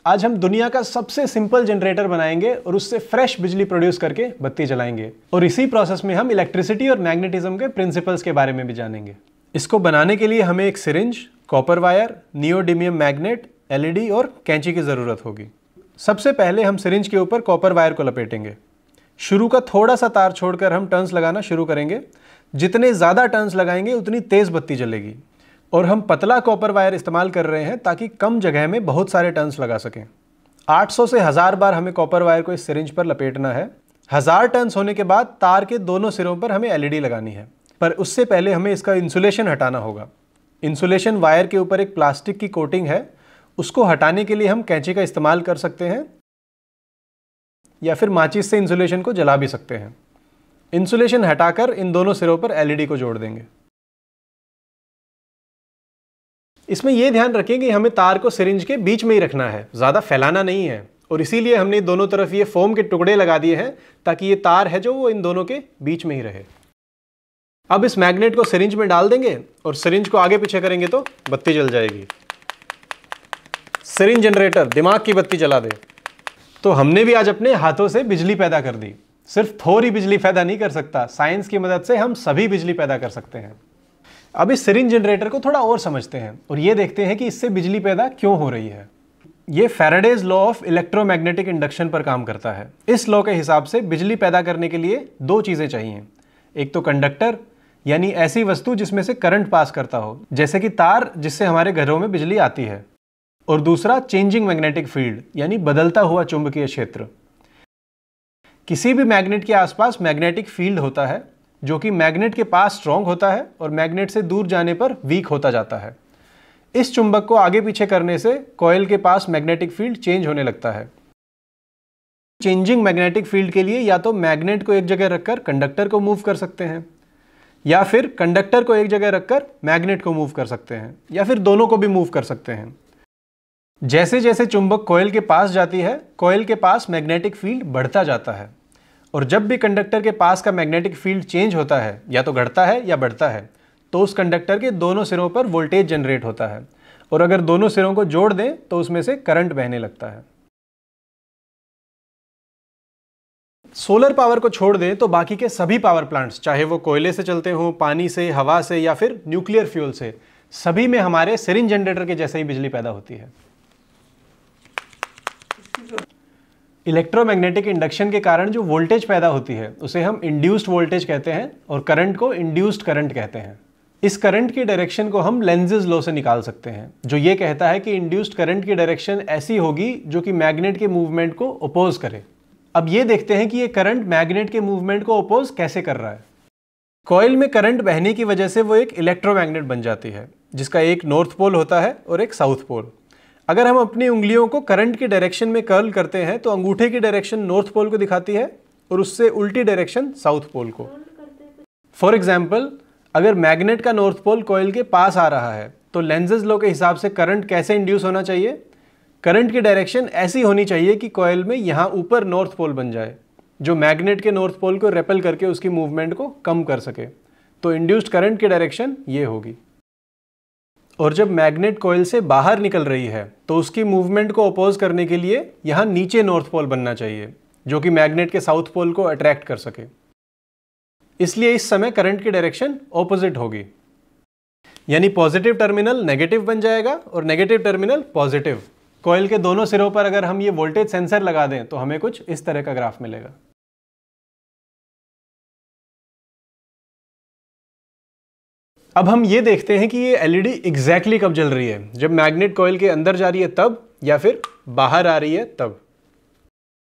आज हम दुनिया का सबसे सिंपल जनरेटर बनाएंगे और उससे फ्रेश बिजली प्रोड्यूस करके बत्ती जलाएंगे। और इसी प्रोसेस में हम इलेक्ट्रिसिटी और मैग्नेटिज्म के प्रिंसिपल्स के बारे में भी जानेंगे। इसको बनाने के लिए हमें एक syringe, copper wire, neodymium magnet, LED और कैंची की ज़रूरत होगी। सबसे पहले हम सिरिंज के ऊपर कॉपर वायर को लपेटेंगे। शुरू का थोड़ा सा तार छोड़कर हम टर्न्स लगाना शुरू करेंगे। जितने ज़्यादा टर्न्स लगाएंगे उतनी तेज़ बत्ती जलेगी। और हम पतला कॉपर वायर इस्तेमाल कर रहे हैं ताकि कम जगह में बहुत सारे टर्न्स लगा सकें। 800 से 1000 बार हमें कॉपर वायर को इस सिरिंज पर लपेटना है। 1000 टर्न्स होने के बाद तार के दोनों सिरों पर हमें एलईडी लगानी है, पर उससे पहले हमें इसका इंसुलेशन हटाना होगा। इंसुलेशन वायर के ऊपर एक प्लास्टिक की कोटिंग है, उसको हटाने के लिए हम कैंची का इस्तेमाल कर सकते हैं या फिर माचिस से इंसुलेशन को जला भी सकते हैं। इंसुलेशन हटाकर इन दोनों सिरों पर एलईडी को जोड़ देंगे। इसमें यह ध्यान रखें कि हमें तार को सिरिंज के बीच में ही रखना है, ज़्यादा फैलाना नहीं है। और इसीलिए हमने दोनों तरफ ये फोम के टुकड़े लगा दिए हैं ताकि ये तार है जो वो इन दोनों के बीच में ही रहे। अब इस मैग्नेट को सिरिंज में डाल देंगे और सिरिंज को आगे पीछे करेंगे तो बत्ती जल जाएगी। सिरिंज जनरेटर दिमाग की बत्ती जला दे। तो हमने भी आज अपने हाथों से बिजली पैदा कर दी। सिर्फ थोड़ी बिजली पैदा नहीं कर सकता, साइंस की मदद से हम सभी बिजली पैदा कर सकते हैं। अब इस सिरिंज जनरेटर को थोड़ा और समझते हैं और ये देखते हैं कि इससे बिजली पैदा क्यों हो रही है। ये Faraday's law of electromagnetic induction पर काम करता है। इस लॉ के हिसाब से बिजली पैदा करने के लिए दो चीज़ें चाहिए। एक तो कंडक्टर, यानी ऐसी वस्तु जिसमें से करंट पास करता हो, जैसे कि तार जिससे हमारे घरों में बिजली आती है। और दूसरा चेंजिंग मैग्नेटिक फील्ड, यानी बदलता हुआ चुंबकीय क्षेत्र। किसी भी मैग्नेट के आसपास मैग्नेटिक फील्ड होता है जो कि मैग्नेट के पास स्ट्रॉन्ग होता है और मैग्नेट से दूर जाने पर वीक होता जाता है। इस चुंबक को आगे पीछे करने से कॉइल के पास मैग्नेटिक फील्ड चेंज होने लगता है। चेंजिंग मैग्नेटिक फील्ड के लिए या तो मैग्नेट को एक जगह रखकर कंडक्टर को मूव कर सकते हैं, या फिर कंडक्टर को एक जगह रखकर मैग्नेट को मूव कर सकते हैं, या फिर दोनों को भी मूव कर सकते हैं। जैसे जैसे चुंबक कॉइल के पास जाती है, कॉइल के पास मैग्नेटिक फील्ड बढ़ता जाता है। और जब भी कंडक्टर के पास का मैग्नेटिक फील्ड चेंज होता है, या तो घटता है या बढ़ता है, तो उस कंडक्टर के दोनों सिरों पर वोल्टेज जनरेट होता है। और अगर दोनों सिरों को जोड़ दें तो उसमें से करंट बहने लगता है। सोलर पावर को छोड़ दें तो बाकी के सभी पावर प्लांट्स, चाहे वो कोयले से चलते हों, पानी से, हवा से या फिर न्यूक्लियर फ्यूल से, सभी में हमारे सिरिंज जनरेटर के जैसे ही बिजली पैदा होती है। इलेक्ट्रोमैग्नेटिक इंडक्शन के कारण जो वोल्टेज पैदा होती है उसे हम इंड्यूस्ड वोल्टेज कहते हैं और करंट को इंड्यूस्ड करंट कहते हैं। इस करंट की डायरेक्शन को हम लेंजेस लॉ से निकाल सकते हैं, जो ये कहता है कि इंड्यूस्ड करंट की डायरेक्शन ऐसी होगी जो कि मैग्नेट के मूवमेंट को अपोज करे। अब ये देखते हैं कि ये करंट मैग्नेट के मूवमेंट को अपोज कैसे कर रहा है। कॉइल में करंट बहने की वजह से वो एक इलेक्ट्रोमैग्नेट बन जाती है, जिसका एक नॉर्थ पोल होता है और एक साउथ पोल। अगर हम अपनी उंगलियों को करंट की डायरेक्शन में कर्ल करते हैं तो अंगूठे की डायरेक्शन नॉर्थ पोल को दिखाती है और उससे उल्टी डायरेक्शन साउथ पोल को। फॉर एग्जाम्पल, अगर मैग्नेट का नॉर्थ पोल कॉइल के पास आ रहा है तो लेंजेस लॉ के हिसाब से करंट कैसे इंड्यूस होना चाहिए? करंट की डायरेक्शन ऐसी होनी चाहिए कि कॉइल में यहाँ ऊपर नॉर्थ पोल बन जाए, जो मैग्नेट के नॉर्थ पोल को रेपेल करके उसकी मूवमेंट को कम कर सके। तो इंड्यूस्ड करंट की डायरेक्शन ये होगी। और जब मैग्नेट कॉइल से बाहर निकल रही है तो उसकी मूवमेंट को अपोज करने के लिए यहाँ नीचे नॉर्थ पोल बनना चाहिए, जो कि मैग्नेट के साउथ पोल को अट्रैक्ट कर सके। इसलिए इस समय करंट की डायरेक्शन ऑपोजिट होगी, यानी पॉजिटिव टर्मिनल नेगेटिव बन जाएगा और नेगेटिव टर्मिनल पॉजिटिव। कॉइल के दोनों सिरों पर अगर हम ये वोल्टेज सेंसर लगा दें तो हमें कुछ इस तरह का ग्राफ मिलेगा। अब हम ये देखते हैं कि ये एलईडी एग्जैक्टली कब जल रही है, जब मैग्नेट कॉइल के अंदर जा रही है तब, या फिर बाहर आ रही है तब।